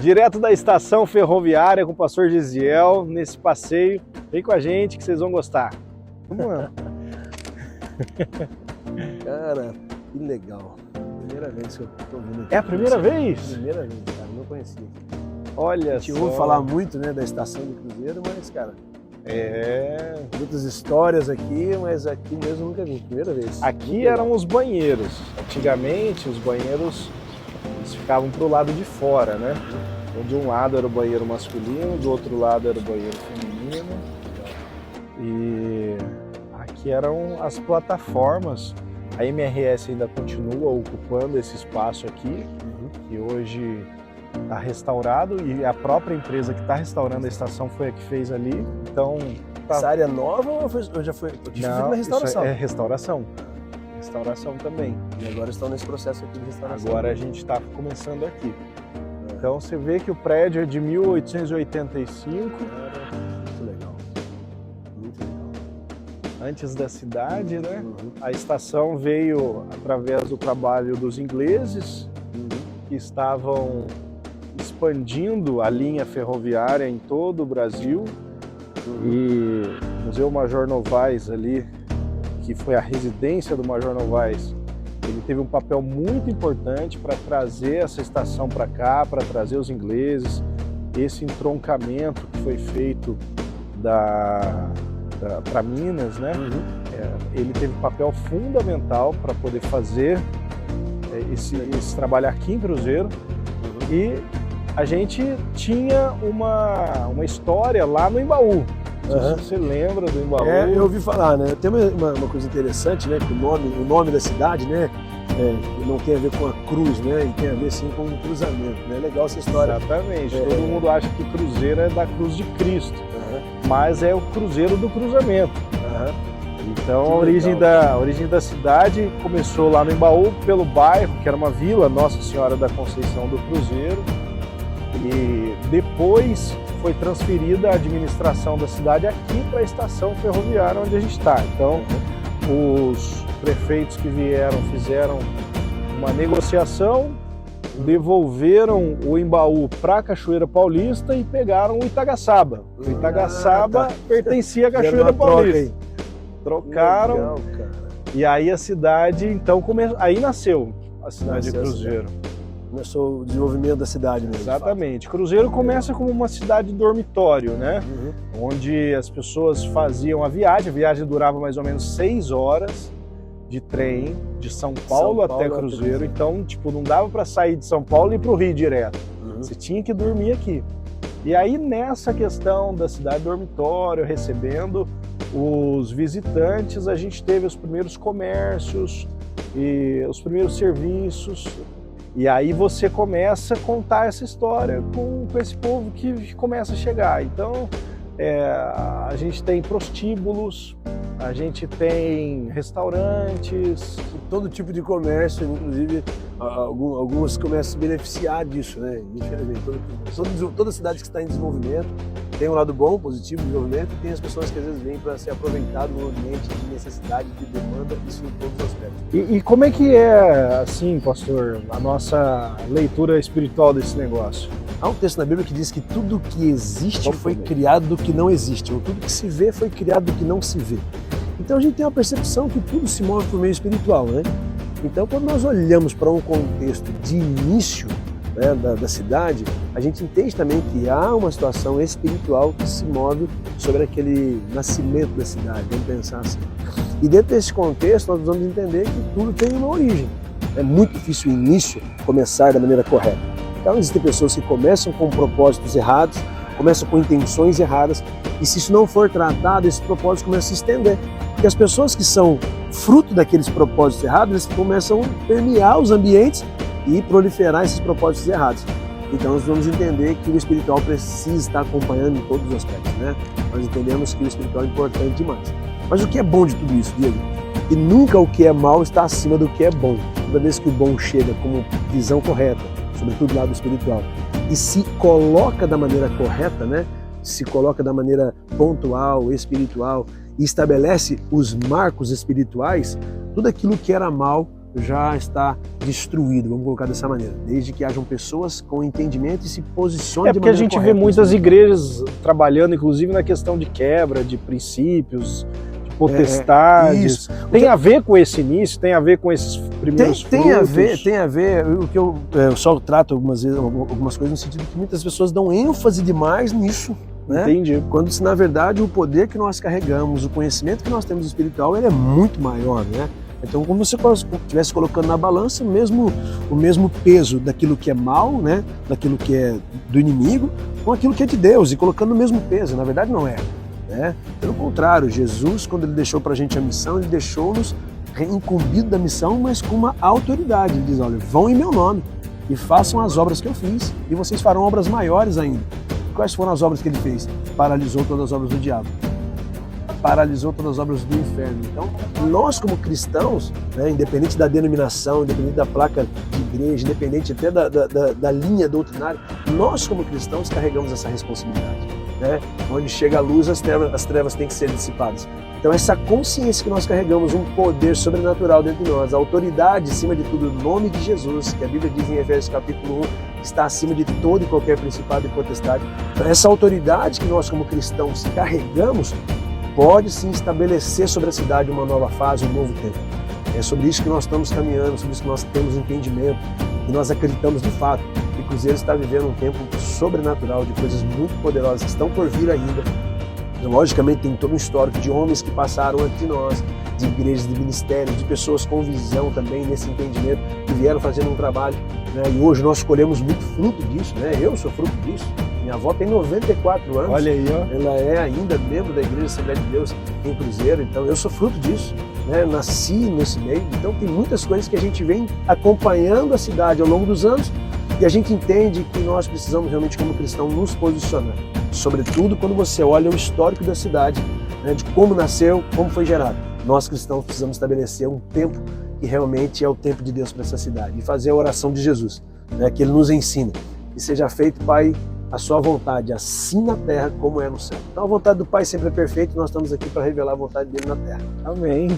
Direto da estação ferroviária com o pastor Gisiel, nesse passeio. Vem com a gente que vocês vão gostar. Vamos lá. Cara, que legal. Primeira vez que eu tô ouvindo aqui. É a primeira vez? Primeira vez, cara, não conhecia. Olha A gente só. ouve falar muito, né, da estação do Cruzeiro, mas, cara, muitas histórias aqui, mas aqui mesmo nunca vi, primeira vez. Aqui eram os banheiros. Antigamente, os banheiros eles ficavam pro lado de fora, né? Então, de um lado era o banheiro masculino, do outro lado era o banheiro feminino. E aqui eram as plataformas. A MRS ainda continua ocupando esse espaço aqui, que hoje está restaurado, e a própria empresa que está restaurando a estação foi a que fez ali. Então, Essa área nova ou já foi? não, Na restauração. isso é restauração. Restauração também. E agora estão nesse processo aqui de restauração. Agora a gente está começando aqui. Então você vê que o prédio é de 1885. Muito legal. Muito legal. Antes da cidade, né? A estação veio através do trabalho dos ingleses, que estavam expandindo a linha ferroviária em todo o Brasil. E o Museu Major Novaes ali, que foi a residência do Major Novaes, ele teve um papel muito importante para trazer essa estação para cá, para trazer os ingleses. Esse entroncamento que foi feito para Minas, né? Ele teve um papel fundamental para poder fazer esse trabalho aqui em Cruzeiro. E a gente tinha uma história lá no Embaú. Não sei se você lembra do Embaú. Eu ouvi falar, né? Tem uma coisa interessante, né? Que o nome da cidade, né? Não tem a ver com a cruz, né? E tem a ver sim com o cruzamento, né? Legal essa história. Exatamente. Todo mundo acha que Cruzeiro é da cruz de Cristo, mas é o Cruzeiro do cruzamento. Então a origem da cidade começou lá no Embaú, pelo bairro, que era uma vila, Nossa Senhora da Conceição do Cruzeiro, e depois foi transferida a administração da cidade aqui para a estação ferroviária onde a gente está. Então os prefeitos que vieram fizeram uma negociação, devolveram o Embaú para a Cachoeira Paulista e pegaram o Itagaçaba. O Itagaçaba pertencia à Cachoeira Paulista. Trocaram. Legal, cara. E aí a cidade, então, aí nasceu a cidade de Nasceu a Cruzeiro. Começou o desenvolvimento da cidade mesmo. Exatamente. Cruzeiro começa como uma cidade dormitório, né? Onde as pessoas faziam a viagem durava mais ou menos 6 horas de trem, de São Paulo até Cruzeiro. Então, tipo, não dava para sair de São Paulo e ir para o Rio direto. Você tinha que dormir aqui. E aí, nessa questão da cidade dormitório, recebendo os visitantes, a gente teve os primeiros comércios e os primeiros serviços. E aí você começa a contar essa história com esse povo que começa a chegar. Então, a gente tem prostíbulos, a gente tem restaurantes. Todo tipo de comércio, inclusive alguns começam a se beneficiar disso, né? Infelizmente, toda cidade que está em desenvolvimento tem um lado bom, positivo, de desenvolvimento, e tem as pessoas que às vezes vêm para ser aproveitado no ambiente de necessidade, de demanda, isso em todos os aspectos. E como é que é, assim, pastor, a nossa leitura espiritual desse negócio? Há um texto na Bíblia que diz que tudo que existe foi criado do que não existe, ou tudo que se vê foi criado do que não se vê. Então a gente tem uma percepção que tudo se move por meio espiritual, né? Então quando nós olhamos para um contexto de início, né, da cidade, a gente entende também que há uma situação espiritual que se move sobre aquele nascimento da cidade, vamos pensar assim. E dentro desse contexto nós vamos entender que tudo tem uma origem. É muito difícil o início começar da maneira correta. Então existem pessoas que começam com propósitos errados, começam com intenções erradas, e se isso não for tratado, esses propósitos começam a se estender. Porque as pessoas que são fruto daqueles propósitos errados, eles começam a permear os ambientes e proliferar esses propósitos errados. Então nós vamos entender que o espiritual precisa estar acompanhando em todos os aspectos, né? Nós entendemos que o espiritual é importante demais. Mas o que é bom de tudo isso, Diego? E nunca o que é mal está acima do que é bom. Toda vez que o bom chega como visão correta, sobretudo do lado espiritual, e se coloca da maneira correta, né? Se coloca da maneira pontual, espiritual, e estabelece os marcos espirituais, tudo aquilo que era mal já está destruído, vamos colocar dessa maneira, desde que hajam pessoas com entendimento e se posicionem de maneira correta. Porque a gente vê muitas igrejas trabalhando, inclusive na questão de quebra de princípios, de potestades. Tem a ver com esse início, tem a ver com esses primeiros frutos? Tem a ver, o que eu só trato algumas coisas no sentido que muitas pessoas dão ênfase demais nisso. Né? Entendi. Quando, na verdade, o poder que nós carregamos, o conhecimento que nós temos espiritual, ele é muito maior, né? Então, como se você estivesse colocando na balança o mesmo peso daquilo que é mal, né? Daquilo que é do inimigo, com aquilo que é de Deus, e colocando o mesmo peso. Na verdade, não é. Né? Pelo contrário, Jesus, quando ele deixou para a gente a missão, ele deixou-nos incumbido da missão, mas com uma autoridade. Ele diz, olha, vão em meu nome e façam as obras que eu fiz, e vocês farão obras maiores ainda. Quais foram as obras que ele fez? Paralisou todas as obras do diabo. Paralisou todas as obras do inferno. Então, nós como cristãos, né, independente da denominação, independente da placa de igreja, independente até da linha doutrinária, nós como cristãos carregamos essa responsabilidade. Né? Onde chega a luz, as trevas têm que ser dissipadas. Então, essa consciência que nós carregamos, um poder sobrenatural dentro de nós, a autoridade, acima de tudo, o nome de Jesus, que a Bíblia diz em Efésios capítulo 1, está acima de todo e qualquer principado e potestade. Então, essa autoridade que nós como cristãos carregamos, pode sim estabelecer sobre a cidade uma nova fase, um novo tempo. É sobre isso que nós estamos caminhando, sobre isso que nós temos entendimento, e nós acreditamos de fato que o Cruzeiro está vivendo um tempo sobrenatural, de coisas muito poderosas que estão por vir ainda. Logicamente tem todo um histórico de homens que passaram antes de nós, de igrejas, de ministérios, de pessoas com visão também nesse entendimento, que vieram fazendo um trabalho, né? E hoje nós colhemos muito fruto disso, né? Eu sou fruto disso. Minha avó tem 94 anos. Olha aí, ó. Ela é ainda membro da Igreja Assembleia de Deus em Cruzeiro, então eu sou fruto disso, né? Nasci nesse meio, então tem muitas coisas que a gente vem acompanhando a cidade ao longo dos anos, e a gente entende que nós precisamos realmente, como cristão, nos posicionar. Sobretudo quando você olha o histórico da cidade, né, de como nasceu, como foi gerado. Nós cristãos precisamos estabelecer um tempo que realmente é o tempo de Deus para essa cidade, e fazer a oração de Jesus, né, que Ele nos ensina. Que seja feito, Pai, a sua vontade, assim na terra como é no céu. Então a vontade do Pai sempre é perfeita, e nós estamos aqui para revelar a vontade dele na terra. Amém.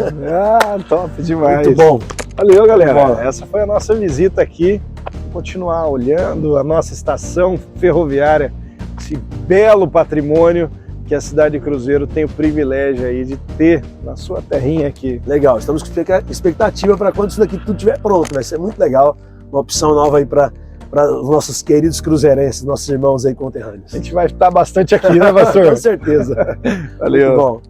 Top demais. Muito bom. Valeu, galera. Essa foi a nossa visita aqui. Vou continuar olhando a nossa estação ferroviária, esse belo patrimônio que a cidade de Cruzeiro tem o privilégio aí de ter na sua terrinha aqui. Legal, estamos com expectativa para quando isso daqui tudo estiver pronto. Vai ser muito legal, uma opção nova aí para os nossos queridos cruzeirenses, nossos irmãos aí conterrâneos. A gente vai estar bastante aqui, né, pastor? Com certeza. Valeu. Muito bom.